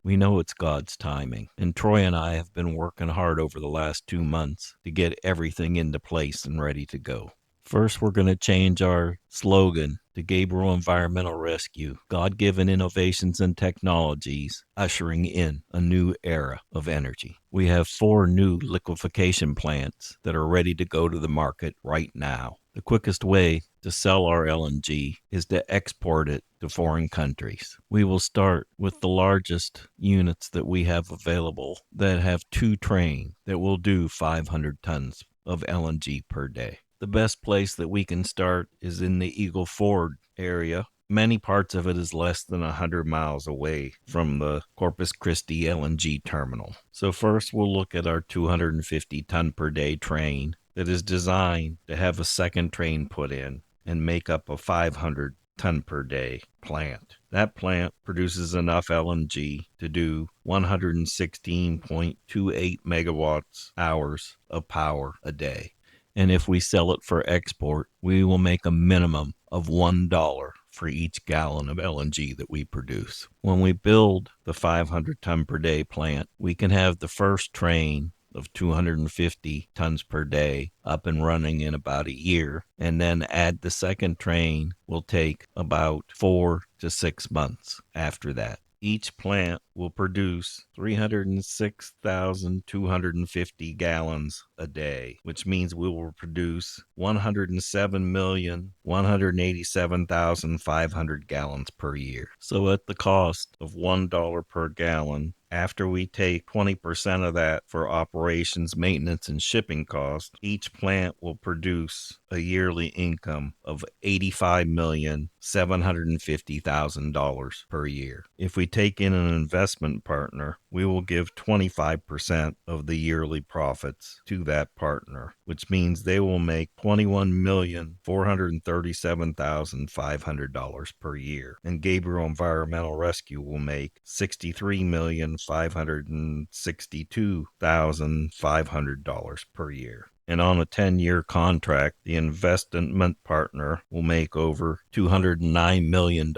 We know it's God's timing, and Troy and I have been working hard over the last 2 months to get everything into place and ready to go. First, we're going to change our slogan to Gabriel Environmental Rescue, God-given innovations and technologies, ushering in a new era of energy. We have 4 new liquefaction plants that are ready to go to the market right now. The quickest way to sell our LNG is to export it to foreign countries. We will start with the largest units that we have available that have 2 trains that will do 500 tons of LNG per day. The best place that we can start is in the Eagle Ford area. Many parts of it is less than 100 miles away from the Corpus Christi LNG terminal. So first we'll look at our 250 ton per day train that is designed to have a second train put in and make up a 500 ton per day plant. That plant produces enough LNG to do 116.28 megawatts hours of power a day. And if we sell it for export, we will make a minimum of $1 for each gallon of LNG that we produce. When we build the 500 ton per day plant, we can have the first train of 250 tons per day up and running in about a year, and then add the second train will take about 4 to 6 months after that. Each plant will produce 306,250 gallons a day, which means we will produce 107,187,500 gallons per year. So at the cost of $1 per gallon, after we take 20% of that for operations, maintenance, and shipping costs, each plant will produce a yearly income of $85,750,000 per year. If we take in an investment partner, we will give 25% of the yearly profits to that partner, which means they will make $21,437,500 per year. And Gabriel Environmental Rescue will make $63,562,500 per year. And on a 10-year contract, the investment partner will make over $209 million,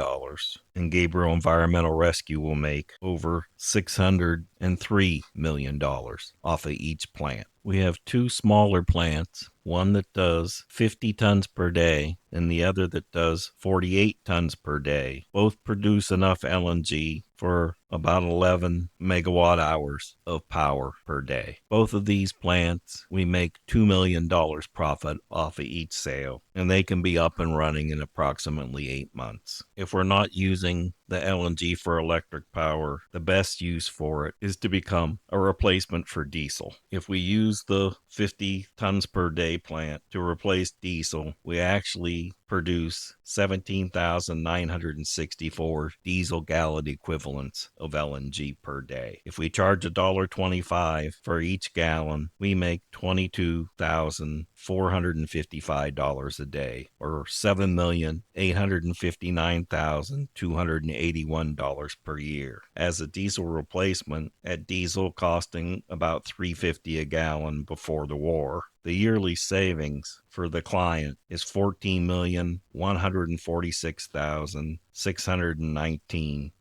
and Gabriel Environmental Rescue will make over $603 million off of each plant. We have 2 smaller plants, one that does 50 tons per day and the other that does 48 tons per day. Both produce enough LNG for about 11 megawatt hours of power per day. Both of these plants, we make $2 million profit off of each sale, and they can be up and running in approximately 8 months. If we're not using the LNG for electric power, the best use for it is to become a replacement for diesel. If we use the 50 tons per day plant to replace diesel, we actually produce 17,964 diesel gallon equivalents of LNG per day. If we charge $1.25 for each gallon, we make $22,455 a day, or $7,859,281 per year. As a diesel replacement, at diesel costing about $3.50 a gallon before the war, the yearly savings for the client is $14,146,619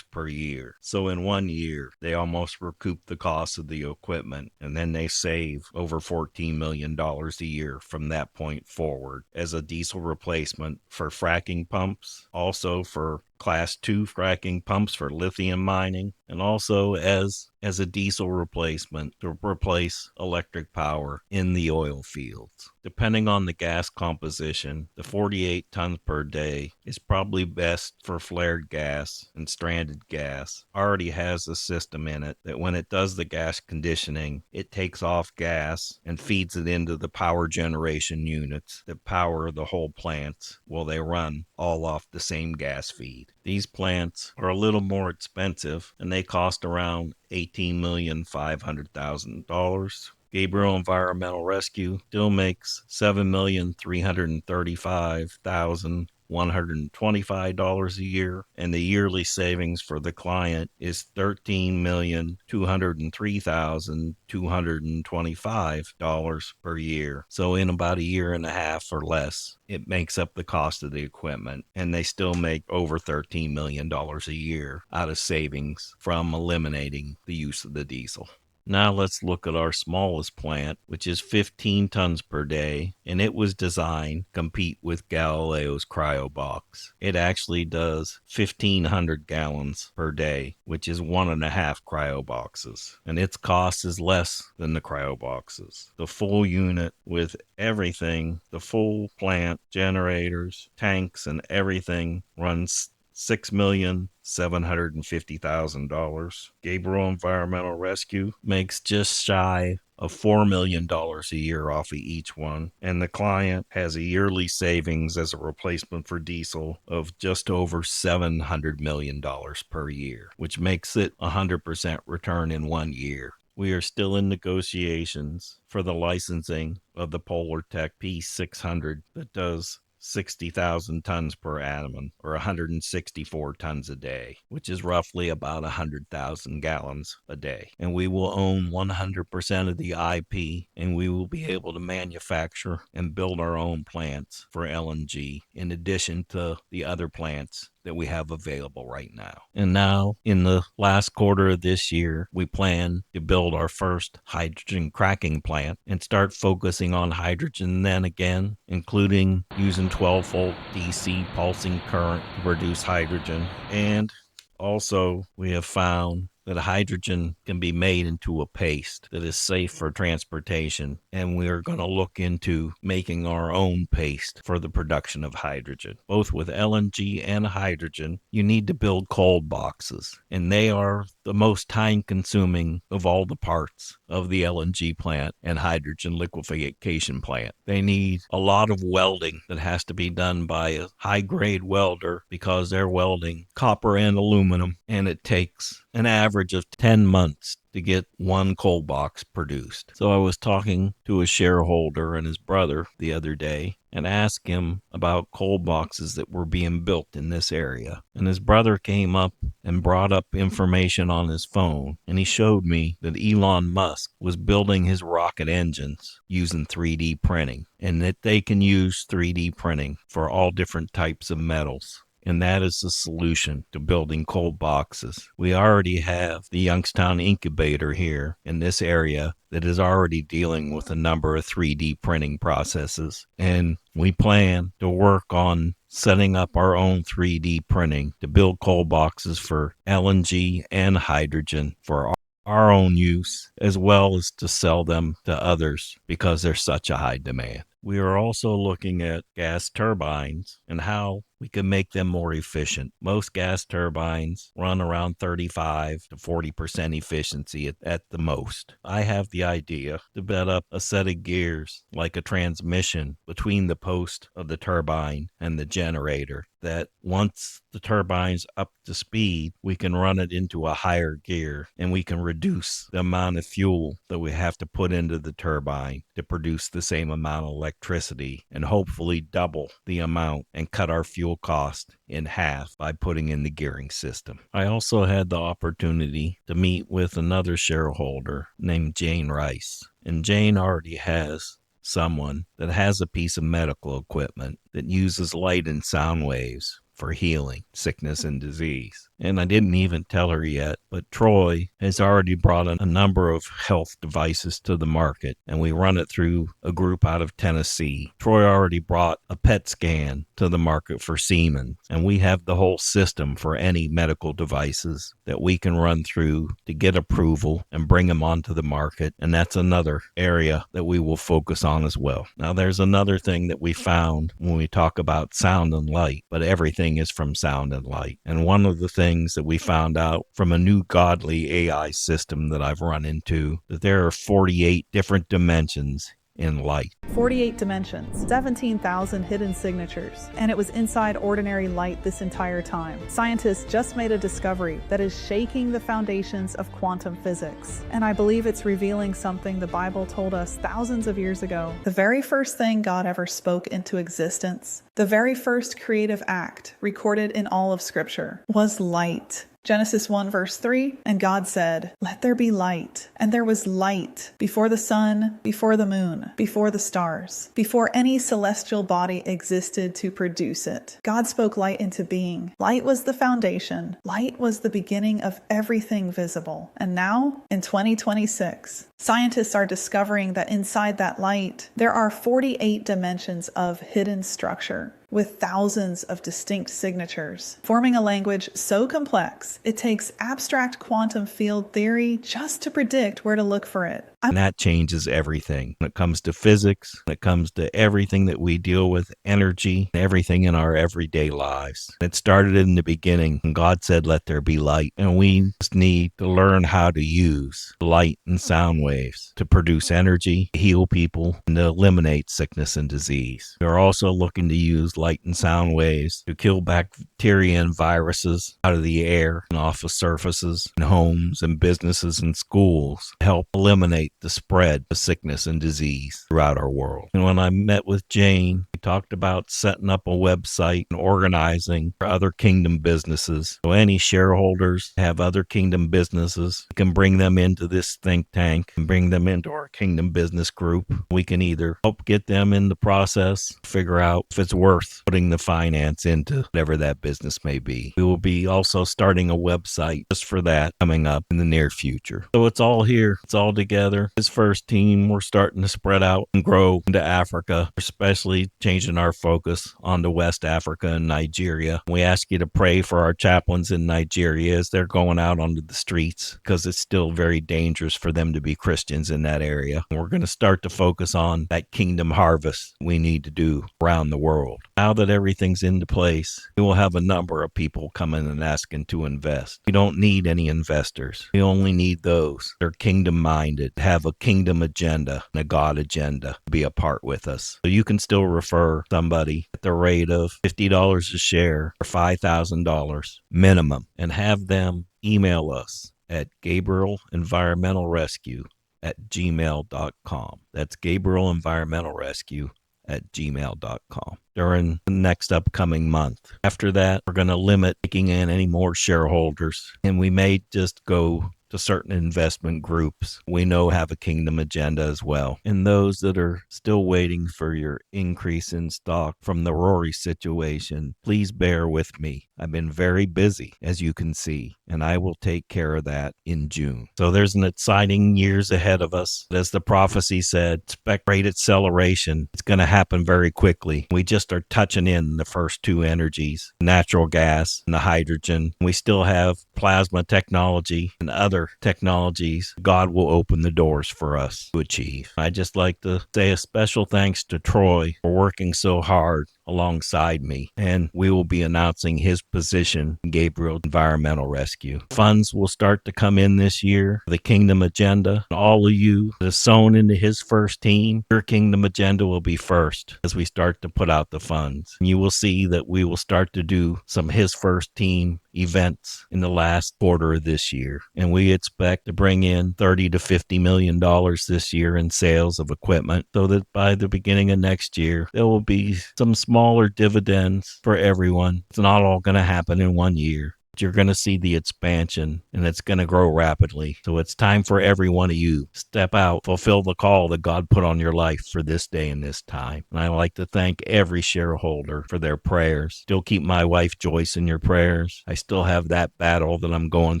per year. So in 1 year, they almost recoup the cost of the equipment, and then they save over $14 million a year from that point forward as a diesel replacement for fracking pumps, also for Class 2 fracking pumps for lithium mining, and also as a diesel replacement to replace electric power in the oil fields. Depending on the gas composition, the 48 tons per day is probably best for flared gas and stranded gas. Already has a system in it that when it does the gas conditioning, it takes off gas and feeds it into the power generation units that power the whole plants while they run all off the same gas feed. These plants are a little more expensive and they cost around $18,500,000. Gabriel Environmental Rescue still makes $7,335,100 $125 a year, and the yearly savings for the client is $13,203,225 per year. So in about a year and a half or less, it makes up the cost of the equipment, and they still make over $13 million a year out of savings from eliminating the use of the diesel. Now let's look at our smallest plant, which is 15 tons per day, and it was designed to compete with Galileo's cryo box. It actually does 1,500 gallons per day, which is 1.5 cryo boxes, and its cost is less than the cryo boxes. The full unit with everything, the full plant, generators, tanks, and everything runs $6,750,000. Gabriel Environmental Rescue makes just shy of $4 million a year off of each one, and the client has a yearly savings as a replacement for diesel of just over $700 million per year, which makes it 100% return in 1 year. We are still in negotiations for the licensing of the PolarTech P600 that does 60,000 tons per annum, or 164 tons a day, which is roughly about 100,000 gallons a day. And we will own 100% of the IP, and we will be able to manufacture and build our own plants for LNG, in addition to the other plants that we have available right now. And now, in the last quarter of this year, we plan to build our first hydrogen cracking plant and start focusing on hydrogen then again, including using 12-volt DC pulsing current to produce hydrogen. And also, we have found that hydrogen can be made into a paste that is safe for transportation, and we are going to look into making our own paste for the production of hydrogen. Both with LNG and hydrogen, you need to build cold boxes, and they are the most time-consuming of all the parts of the LNG plant and hydrogen liquefaction plant. They need a lot of welding that has to be done by a high-grade welder because they're welding copper and aluminum, and it takes an average of 10 months to get one cold box produced. So I was talking to a shareholder and his brother the other day and asked him about cold boxes that were being built in this area. And his brother came up and brought up information on his phone, and he showed me that Elon Musk was building his rocket engines using 3D printing, and that they can use 3D printing for all different types of metals. And that is the solution to building cold boxes. We already have the Youngstown incubator here in this area that is already dealing with a number of 3D printing processes. And we plan to work on setting up our own 3D printing to build cold boxes for LNG and hydrogen for our own use, as well as to sell them to others because there's such a high demand. We are also looking at gas turbines and how we can make them more efficient. Most gas turbines run around 35 to 40% efficiency at the most. I have the idea to set up a set of gears, like a transmission, between the post of the turbine and the generator, that once the turbine's up to speed, we can run it into a higher gear, and we can reduce the amount of fuel that we have to put into the turbine to produce the same amount of electricity, and hopefully double the amount and cut our fuel cost in half by putting in the gearing system. I also had the opportunity to meet with another shareholder named Jane Rice, and Jane already has someone that has a piece of medical equipment that uses light and sound waves for healing sickness and disease. And I didn't even tell her yet, but Troy has already brought a number of health devices to the market, and we run it through a group out of Tennessee. Troy already brought a PET scan to the market for Siemens, and we have the whole system for any medical devices that we can run through to get approval and bring them onto the market, and that's another area that we will focus on as well. Now, there's another thing that we found when we talk about sound and light, but everything is from sound and light. And one of the things that we found out from a new godly AI system that I've run into, that there are 48 different dimensions in light. 48 dimensions, 17,000 hidden signatures, and it was inside ordinary light this entire time. Scientists just made a discovery that is shaking the foundations of quantum physics, and I believe it's revealing something the Bible told us thousands of years ago. The very first thing God ever spoke into existence, the very first creative act recorded in all of Scripture, was light. Genesis 1 verse 3, and God said, "Let there be light." And there was light before the sun, before the moon, before the stars, before any celestial body existed to produce it. God spoke light into being. Light was the foundation. Light was the beginning of everything visible. And now, in 2026, scientists are discovering that inside that light, there are 48 dimensions of hidden structure, with thousands of distinct signatures, forming a language so complex, it takes abstract quantum field theory just to predict where to look for it. And that changes everything. When it comes to physics, when it comes to everything that we deal with, energy, everything in our everyday lives. It started in the beginning, and God said, "Let there be light." And we just need to learn how to use light and sound waves to produce energy, to heal people, and to eliminate sickness and disease. We're also looking to use light and sound waves to kill bacteria and viruses out of the air and off of surfaces in homes and businesses and schools to help eliminate the spread of sickness and disease throughout our world. And when I met with Jane, we talked about setting up a website and organizing for other kingdom businesses. So any shareholders have other kingdom businesses, we can bring them into this think tank and bring them into our kingdom business group. We can either help get them in the process, figure out if it's worth putting the finance into whatever that business may be. We will be also starting a website just for that coming up in the near future. So it's all here. It's all together. This first team, we're starting to spread out and grow into Africa, especially changing our focus onto West Africa and Nigeria. We ask you to pray for our chaplains in Nigeria as they're going out onto the streets, because it's still very dangerous for them to be Christians in that area. And we're going to start to focus on that kingdom harvest we need to do around the world. Now that everything's into place, we will have a number of people coming and asking to invest. We don't need any investors. We only need those that are kingdom-minded, have a kingdom agenda and a God agenda to be a part with us. So you can still refer somebody at the rate of $50 a share or $5,000 minimum and have them email us at gabrielenvironmentalrescue@gmail.com. That's gabrielenvironmentalrescue@gmail.com during the next upcoming month. After that, we're going to limit taking in any more shareholders, and we may just go to certain investment groups we know have a kingdom agenda as well. And those that are still waiting for your increase in stock from the Rory situation, please bear with me. I've been very busy, as you can see, and I will take care of that in June. So there's an exciting years ahead of us. As the prophecy said, expect great acceleration. It's going to happen very quickly. We just are touching in the first two energies, natural gas and the hydrogen. We still have plasma technology and other technologies. God will open the doors for us to achieve. I'd just like to say a special thanks to Troy for working so hard alongside me, and we will be announcing his position in Gabriel Environmental Rescue. Funds will start to come in this year for the Kingdom Agenda. All of you that have sown into his first team, your Kingdom Agenda will be first as we start to put out the funds. And you will see that we will start to do some his first team events in the last quarter of this year. And we expect to bring in $30 to $50 million this year in sales of equipment, so that by the beginning of next year, there will be some smaller dividends for everyone. It's not all going to happen in one year. You're going to see the expansion, and it's going to grow rapidly. So it's time for every one of you to step out, fulfill the call that God put on your life for this day and this time. And I like to thank every shareholder for their prayers. Still keep my wife Joyce in your prayers. I still have that battle that I'm going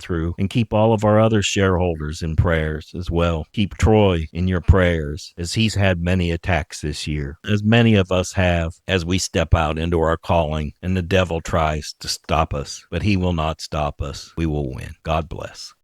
through. And keep all of our other shareholders in prayers as well. Keep Troy in your prayers, as he's had many attacks this year, as many of us have, as we step out into our calling and the devil tries to stop us. But he will not stop us. We will win. God bless.